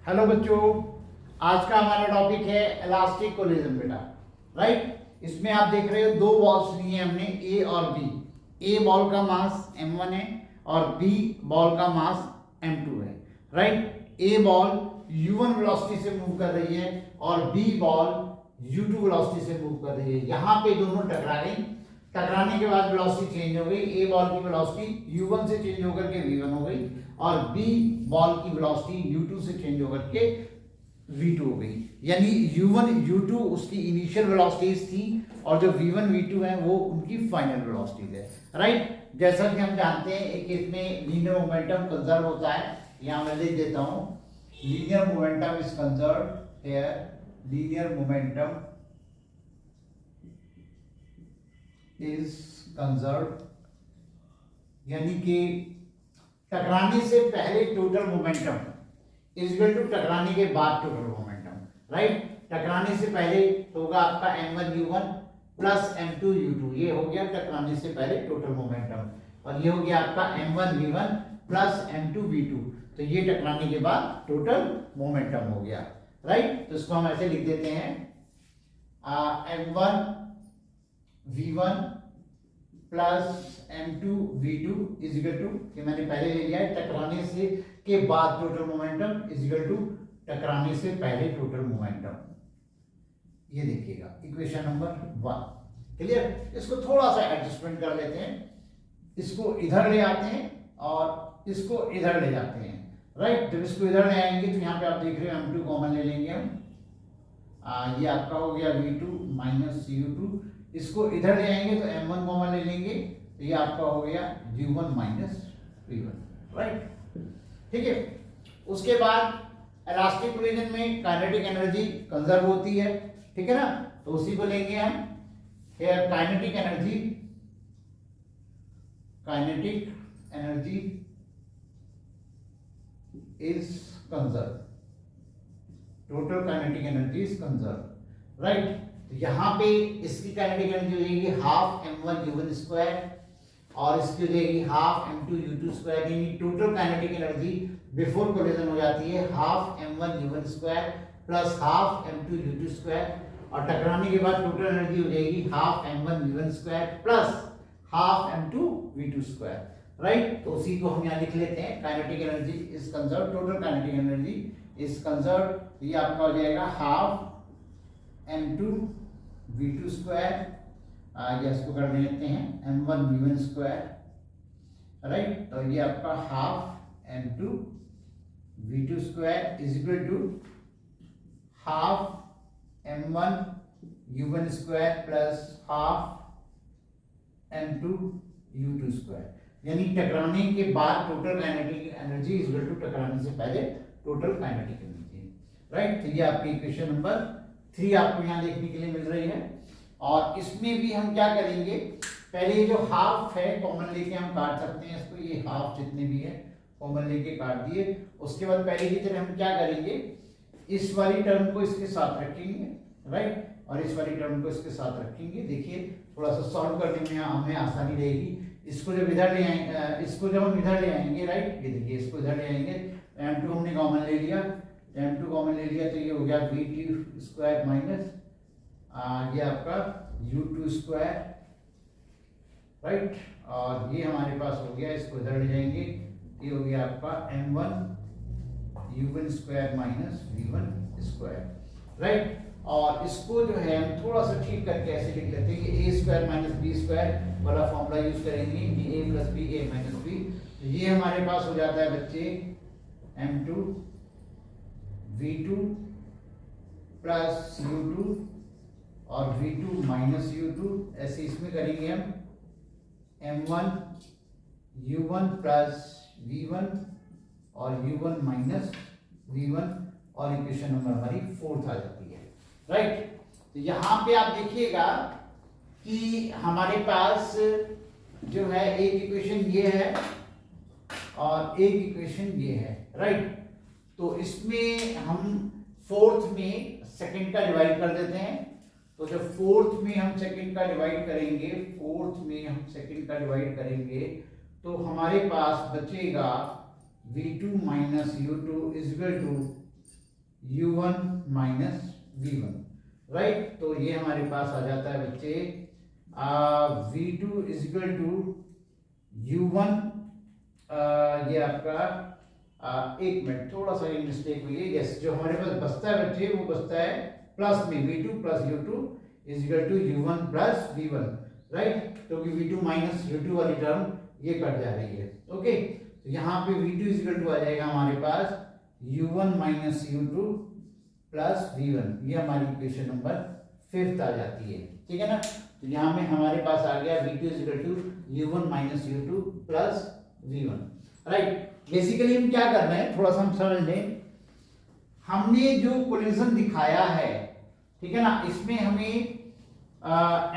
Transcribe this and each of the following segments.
Hello बच्चों, आज का हमारा टॉपिक है इलास्टिक कोलिजन बेटा। राइट, इसमें आप देख रहे हो दो बॉल्स लिए हमने ए और बी। ए बॉल का मास m1 है और बी बॉल का मास m2 है। राइट, ए बॉल u1 वेलोसिटी से मूव कर रही है और बी बॉल u2 वेलोसिटी से मूव कर रही है। यहाँ पे दोनों टकरा गई, टकराने के बाद वेलोसिटी चेंज हो गई। ए बॉल की वेलोसिटी u1 से चेंज होकर के v1 हो गई और बी बॉल की वेलोसिटी u2 से चेंज होकर के v2 हो गई। यानी u1 u2 उसकी इनिशियल वेलोसिटीज थी और जो v1 v2 है वो उनकी फाइनल वेलोसिटीज है। राइट, जैसा कि हम जानते हैं एक केस में लीनियर मोमेंटम कंजर्व होता है। यहाँ मैं लिख देता हूँ, linear momentum is conserve here. Linear momentum is conserve, यानी कि टकराने से पहले total momentum is equal to टकराने के बाद टोटल मोमेंटम। राइट, टकराने से पहले होगा आपका m1 u1 plus m2 u2, ये हो गया टकराने से पहले टोटल मोमेंटम, और ये हो गया आपका m1 v1 plus m2 v2, तो ये टकराने के बाद टोटल मोमेंटम हो गया। राइट, तो इसको हम ऐसे लिख देते हैं m1 v1 plus m2 v2 is equal to, ये मैंने पहले ले लिया है, टकराने से के बाद total momentum is equal to टकराने से पहले टोटल मोमेंटम। ये देखिएगा इक्वेशन नंबर 1। क्लियर, इसको थोड़ा सा एडजस्टमेंट कर लेते हैं, इसको इधर ले आते हैं और इसको इधर ले जाते हैं। राइट, जब इसको इधर ले आएंगे तो यहाँ पे आप देख रहे हो m2 कॉमन ले लेंगे हम। ये आपका हो गया v2 माइनस u2, इसको इधर ले आएंगे तो m1 कॉमन ले लेंगे, तो ये आपका हो गया u1 माइनस v1। राइट, ठीक है। उसके बाद इलास्टिक कोलिजन में काइनेटिक एनर्जी कंजर्व होती है, ठीक है ना, तो उसी को लेंगे हम। Here kinetic energy is conserve, total kinetic energy is conserve. Right, तो यहाँ पे इसकी काइनेटिक एनर्जी हो जाएगी हाफ m1 u1 स्क्वायर और इसकी हो जाएगी हाफ m2 u2 स्क्वायर, यानी total kinetic energy before collision हो जाती है half m1 u1 square plus half m2 u2 square, और टकराने के बाद टोटल एनर्जी हो जाएगी half m1 v1 square plus half m2 v2 square. Right, तो उसी को हम यहाँ लिख लेते हैं, kinetic energy is conserve, total kinetic energy is conserve. ये आपका हो जाएगा हाफ m2 v2 स्क्वायर, या इसको कर लेते हैं m1 v1 स्क्वायर। राइट, तो ये आपका half m2 v2 square is equal to half m1 u1 square plus half m2 u2 square, यानी टकराने के बाद टोटल kinetic energy is equal to टकराने से पहले टोटल काइनेटिक एनर्जी। राइट, तो ये आपकी इक्वेशन नंबर 3 आपको यहाँ देखने के लिए मिल रही है। और इसमें भी हम क्या करेंगे, पहले ये जो हाफ है कॉमन लेके हम काट सकते हैं इसको, ये हाफ जितने भी है कॉमन लेके काट दिए। उसके बाद पहले की तरह हम क्या करेंगे, इस वाली टर्म को इसके साथ रखेंगे। राइट, और इस वाली टर्म को इसके साथ रखेंगे। देखिए थोड़ा सा सॉल्व करने में हमें आसानी रहेगी। इसको जब इधर ले आएंगे, इसको जब हम इधर ले आएंगे, राइट, ये देखिए इसको इधर ले आएंगे, m2 हमने कॉमन ले लिया, m2 कॉमन ले लिया तो ये हो गया v2 स्क्वायर माइनस ये आपका u2 स्क्वायर। राइट, और ये हमारे पास हो गया, इसको इधर ले जाएंगे, ये हो गया आपका m1 u1 square minus v1 square. Right, और इसको जो है हम थोड़ा सा ठीक करके ऐसे लिख लेते हैं कि a square minus b square वाला फॉर्मूला यूज करेंगे, कि a plus B a minus B, तो ये हमारे पास हो जाता है बच्चे m2 v2 प्लस u2 और v2 माइनस u2, ऐसे इसमें करेंगे हम m1 u1 प्लस v1 और u1 माइनस v1, और इक्वेशन नंबर हमारी 4 आ जाती है। राइट, तो यहाँ पे आप देखिएगा कि हमारे पास जो है एक इक्वेशन ये है और एक इक्वेशन ये है। राइट, तो इसमें हम फोर्थ में सेकंड का डिवाइड कर देते हैं, तो जब फोर्थ में हम सेकंड का डिवाइड करेंगे, तो हमारे पास बचेगा v2 minus u2 is equal to u1 minus v1, right. तो ये हमारे पास आ जाता है बच्चे v2 is equal to u1, ये आपका एक मिनट, थोड़ा सा ये मिस्टेक हुई है। यस, जो हमारे पास बचता है बच्चे वो बचता है प्लस में v2 plus u2 is equal to u1 plus v1, right. क्योंकि v2 माइनस u2 वाली टर्म ये कट जा रही है। ओके, तो यहाँ पे v2 इज इक्वल टू आ जाएगा हमारे पास u1 minus u2 plus v1, ये हमारी इक्वेशन नंबर 5 आ जाती है, ठीक है ना। तो यहाँ में हमारे पास आ गया v2 is equal to u1 minus u2 plus v1, right. Basically हम क्या कर रहे हैं, थोड़ा सा हम समझ लें। हमने जो कोलिजन दिखाया है, ठीक है ना, इसमें हमें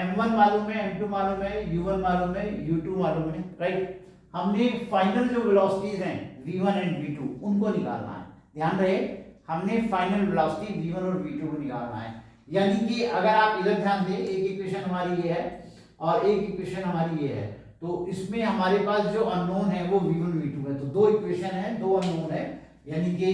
m1 मालूम है, m2 मालूम है, u1 मालूम है, u2 मालूम है, राइट। हमने फाइनल जो वेलोसिटीज हैं v1 एंड v2 उनको निकालना है। ध्यान रहे, हमने फाइनल वेलोसिटी v1 और v2 को निकालना है। यानी कि अगर आप इधर ध्यान दें, एक इक्वेशन हमारी ये है और एक इक्वेशन हमारी ये है, तो इसमें हमारे पास जो अननोन है वो v1 v2 है। तो दो इक्वेशन है, दो अननोन है, यानी कि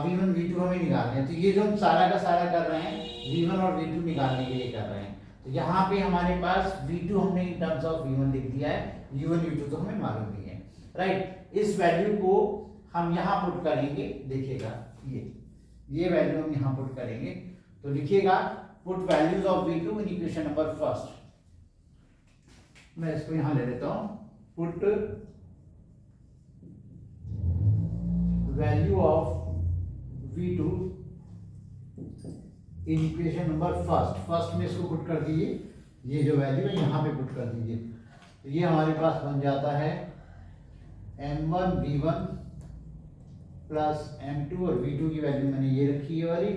v1 v2 हमें निकालना है। तो ये जो हम सारा का सारा कर रहे हैं v1 और v2 निकालने के लिए कर रहे हैं। तो यहाँ पे हमारे पास v2 हमने इन टर्म्स ऑफ v1 लिख दिया है, u1 u2 तो हमें मालूम नहीं है, राइट। इस वैल्यू को हम यहाँ पुट करेंगे, देखिएगा ये वैल्यू हम यहाँ पुट करेंगे। तो लिखिएगा put values of v2 in equation number first. मैं इसको यहाँ ले लेता हूँ, put value of v2 in equation number first में इसको पुट कर दीजिए, ये जो वैल्यू है यहाँ पे पुट कर दीजिए। तो ये हमारे पास बन जाता है m1 v1 प्लस m2, और v2 की वैल्यू मैंने ये रखी है वाली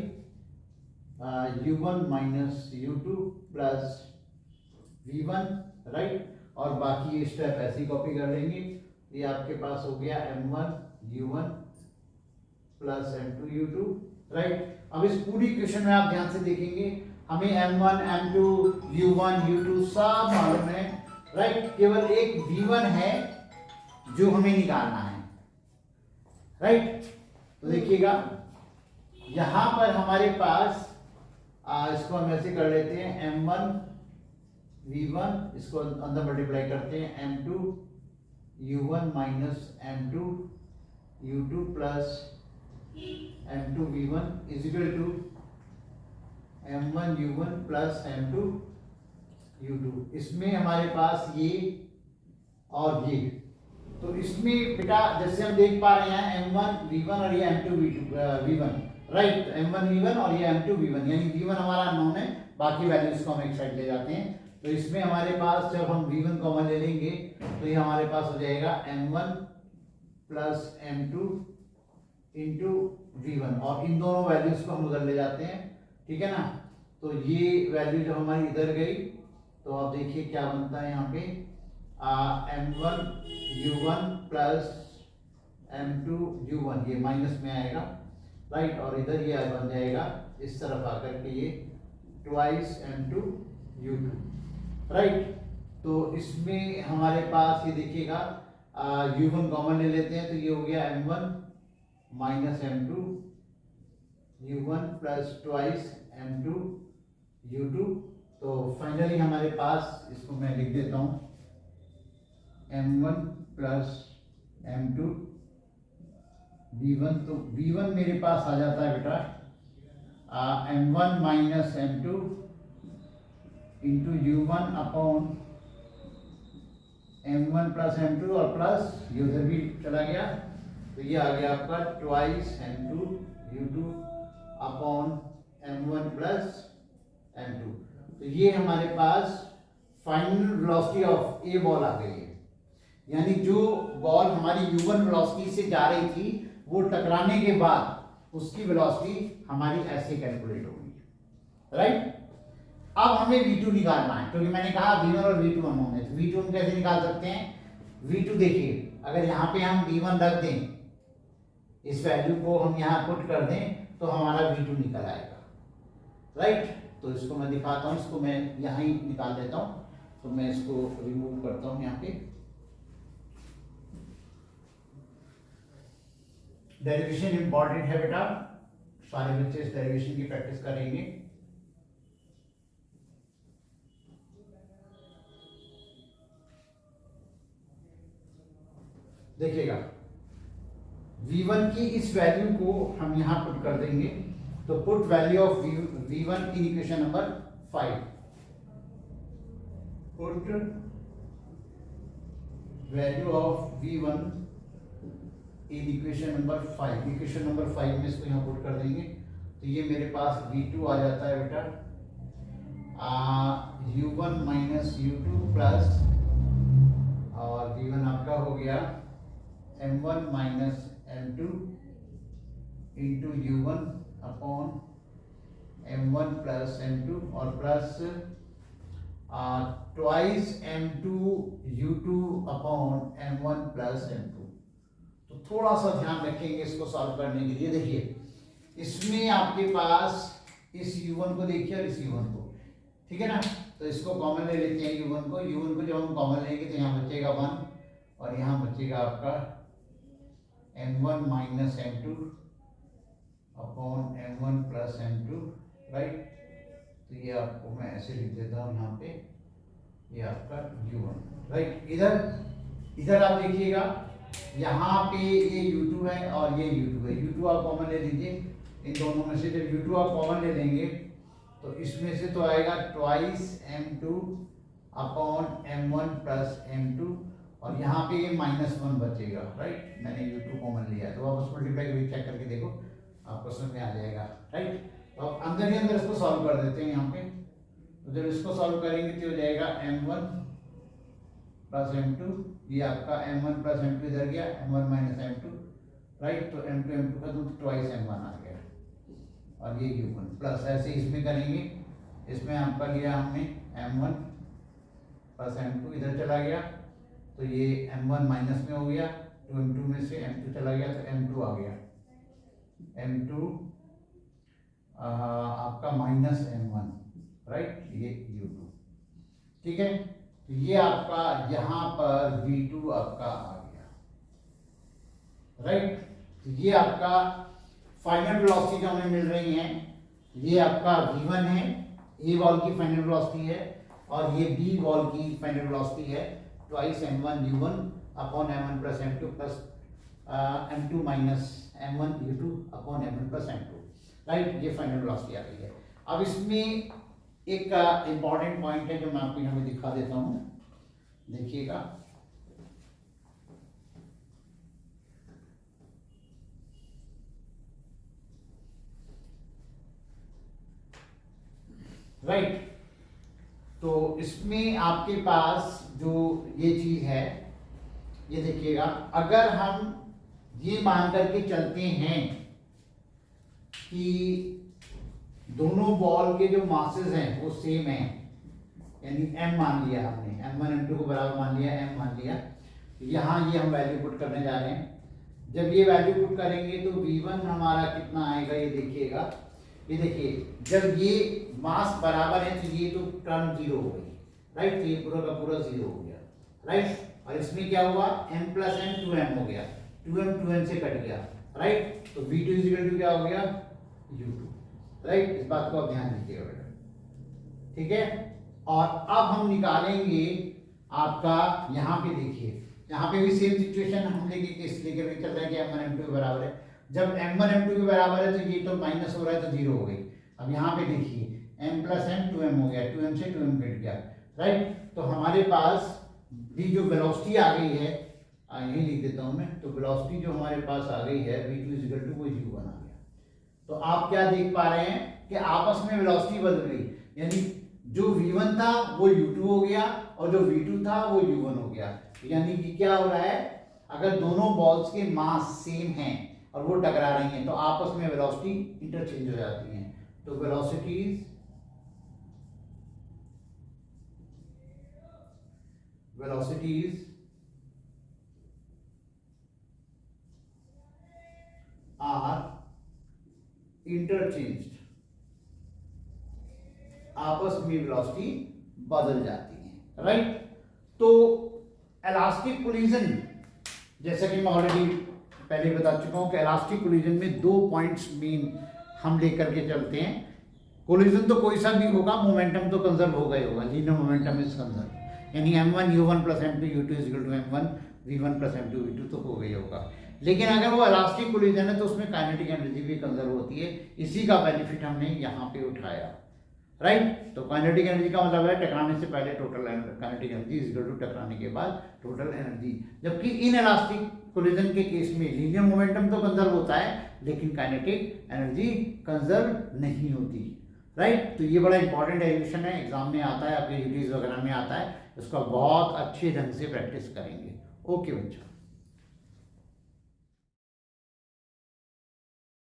u1 minus u2 plus v1, right. और बाकी ये स्टेप ऐसे ही कॉपी कर लेंगे। ये आपके पास हो गया m1 u1 plus m2 u2, right. अब इस पूरी इक्वेशन में आप ध्यान से देखेंगे, हमें m1 m2 u1 u2 सब मालूम है, राइट। केवल एक v1 है जो हमें निकालना है, राइट। तो देखिएगा यहां पर हमारे पास इसको हम ऐसे कर लेते हैं m1 v1, इसको अंदर मल्टीप्लाई करते हैं m2 u1 minus m2 u2 plus m2 v1 is equal to m1 u1 plus m2 u2। इसमें हमारे पास ये और ये, तो इसमें बेटा जैसे हम देख पा रहे हैं m1 v1 और ये m2 v1, right. m1 v1 और ये m2 v1, यानी v1 हमारा अननोन है, बाकी वैल्यूज को हम एक साइड ले जाते हैं। तो इसमें हमारे पास जब हम v1 कॉमन ले लेंगे तो ये हमारे पास हो जाएगा m1 plus m2 into v1, और इन दोनों वैल्यूज को हम उधर ले जाते हैं, ठीक है ना। तो ये वैल्यू जो हमारी इधर गई, तो आप देखिए क्या बनता है यहाँ पे m1 u1 plus m2 u1, ये माइनस में आएगा, राइट। और इधर ये बन जाएगा इस तरफ आकर के ये ट्वाइस m2 u2, राइट। तो इसमें हमारे पास ये देखिएगा u1 कॉमन ले लेते हैं, तो ये हो गया m1 minus m2 u1 plus twice m2 u2। तो फाइनली हमारे पास, इसको मैं लिख देता हूँ m1 प्लस m2 v1। तो v1 मेरे पास आ जाता है बेटा m1 minus m2 into u1 upon m1 plus m2, और प्लस ये उधर भी चला गया, तो ये आ गया आपका twice m2 u2 upon m1 plus m2। तो ये हमारे पास final velocity of a ball आ गई है, यानी जो बॉल हमारी u1 वेलोसिटी से जा रही थी वो टकराने के बाद उसकी वेलोसिटी हमारी ऐसे कैलकुलेट होगी, राइट। अब हमें v2 निकालना है, क्योंकि मैंने कहा v1 और v2 अननोन है। तो v2 हम कैसे निकाल सकते हैं, v2 देखिए, अगर यहाँ पे हम v1 रख दें, इस वैल्यू को हम यहाँ पुट कर दें, तो हमारा v2 निकल आएगा, राइट। तो इसको मैं दिखाता हूँ, इसको मैं यहाँ ही निकाल देता हूँ। तो मैं इसको रिमूव करता हूँ यहाँ पे। डेरिवेशन इंपॉर्टेंट है बेटा, सारे बच्चे इस डेरिवेशन की प्रैक्टिस करेंगे। देखिएगा v1 की इस वैल्यू को हम यहां पुट कर देंगे, तो put value of v1 in equation number 5, put value of v1 in equation number 5, equation number 5 में इसको यहां पुट कर देंगे, तो ये मेरे पास v2 आ जाता है बेटा u1 माइनस u2 प्लस, और v1 आपका हो गया m1 minus m2 into u1 upon m1 plus m2 और plus twice m2 u2 upon m1 plus m2। तो थोड़ा सा ध्यान रखेंगे इसको सॉल्व करने के लिए। देखिए इसमें आपके पास इस u1 को देखिए और इस u1 को, ठीक है ना, तो इसको कॉमन ले लेते हैं u1 को। u1 को जब हम कॉमन लेंगे तो यहाँ बचेगा 1 और यहाँ बचेगा आपका m1 minus m2 upon m1 plus m2, right. तो ये आपको मैं ऐसे लिख देता हूँ यहाँ पे, ये आपका u1, राइट। इधर आप देखिएगा यहाँ पे ये u2 है और ये u2 है, u2 आप कॉमन ले लीजिए इन दोनों में से। जब u2 आप कॉमन ले लेंगे तो इसमें से तो आएगा twice m2 upon m1 plus m2 और यहाँ पे ये -1 बचेगा, राइट। मैंने u2 कॉमन लिया है, तो आप उस मल्टीप्लाई करके चेक करके देखो, आपको समझ में आ जाएगा, राइट। तो आप अंदर ही अंदर इसको सॉल्व कर देते हैं यहाँ पे। तो जब इसको सॉल्व करेंगे तो हो जाएगा m1 प्लस m2, ये आपका m1 प्लस m2 इधर गया, m1 माइनस m2, राइट। तो m2 का तो ट्वाइस m1 आ गया और ये u1 प्लस, ऐसे इसमें करेंगे, इसमें आपका लिया हमने m1 प्लस m2 इधर चला गया, तो ये m1 माइनस में हो गया, तो m2 में से m2 चला गया तो m2 आ गया, m2 आपका माइनस m1, राइट, ये u2, ठीक है। तो ये आपका यहाँ पर v2 आपका आ गया, राइट। तो ये आपका फाइनल वेलोसिटी जो हमें मिल रही है, ये आपका v1 है, ए बॉल की फाइनल वेलोसिटी है, और ये बी बॉल की फाइनल वेलोसिटी है twice m1 u1 upon m1 plus m2 plus m2 minus m1 u2 upon m1 plus m2, right. ये फाइनल वेलोसिटी आ गई है। अब इसमें एक इंपॉर्टेंट पॉइंट है जो मैं आपको यहाँ पे दिखा देता हूँ, देखिएगा। राइट, तो इसमें आपके पास जो ये चीज है, ये देखिएगा, अगर हम ये मान करके चलते हैं कि दोनों बॉल के जो मासेस हैं वो सेम हैं, यानी m मान लिया हमने, m1 m2 को बराबर मान लिया, m मान लिया, यहाँ ये हम वैल्यू पुट करने जा रहे हैं। जब ये वैल्यू पुट करेंगे तो v1 हमारा कितना आएगा, ये देखिएगा, ये देखिए, जब ये मास बराबर है तो ये तो टर्म 0 हो गई, राइट। तो ये पूरा का पूरा 0 हो गया, राइट। और इसमें क्या हुआ, m प्लस m 2m हो गया, 2m 2m से कट गया, राइट। तो v2 इक्वल टू क्या हो गया, u2, राइट। इस बात को आप ध्यान दीजिएगा बेटा, ठीक है। और अब हम निकालेंगे आपका, यहाँ पे देखिए, यहाँ पे भी सेम सिचुएशन हम लेके चल रहे हैं कि m1 m2 के बराबर है। जब m1 m2 के बराबर है तो ये तो माइनस हो रहा है तो 0 हो गई। अब यहाँ पे देखिए m प्लस m 2m हो गया, 2m से 2m कट गया, राइट। तो हमारे पास भी जो वेलोसिटी आ गई है, यही लिख देता हूँ मैं, तो वेलोसिटी जो हमारे पास आ गई है v2 इक्वल टू वो u1 आ गया। तो आप क्या देख पा रहे हैं कि आपस में वेलोसिटी बदल गई, यानी जो v1 था वो u2 हो गया और जो v2 था वो u1 हो गया। यानी कि क्या हो रहा है, अगर दोनों बॉल्स के मास सेम हैं और वो टकरा रही हैं तो आपस में वेलोसिटी इंटरचेंज हो जाती हैं। तो वेलोसिटीज आर इंटरचेंज्ड, आपस में वेलोसिटी बदल जाती है, राइट। तो इलास्टिक कोलिजन, जैसा कि मैं ऑलरेडी पहले बता चुका हूं कि इलास्टिक कोलिजन में 2 पॉइंट्स मेन हम लेकर के चलते हैं। कोलिजन तो कोई सा भी होगा, मोमेंटम तो कंजर्व होगा ही होगा, लीनियर मोमेंटम इज कंजर्व, यानी m1 u1 plus m2 u2 is equal to m1 v1 plus m2 v2 तो हो गई होगा। लेकिन अगर वो इलास्टिक कोलिजन है तो उसमें काइनेटिक एनर्जी भी कंजर्व होती है, इसी का बेनिफिट हमने यहाँ पे उठाया, राइट। तो काइनेटिक एनर्जी का मतलब है टकराने से पहले total kinetic energy is equal to टकराने के बाद टोटल एनर्जी। जबकि इन इलास्टिक कोलिजन के केस में लीनियर मोमेंटम तो कंजर्व होता है लेकिन काइनेटिक एनर्जी कंजर्व नहीं होती, राइट। तो ये बड़ा इंपॉर्टेंट डेरिवेशन है, एग्जाम में आता है, आपके यूटीज वगैरह में आता है, इसका बहुत अच्छे ढंग से प्रैक्टिस करेंगे। ओके बच्चों।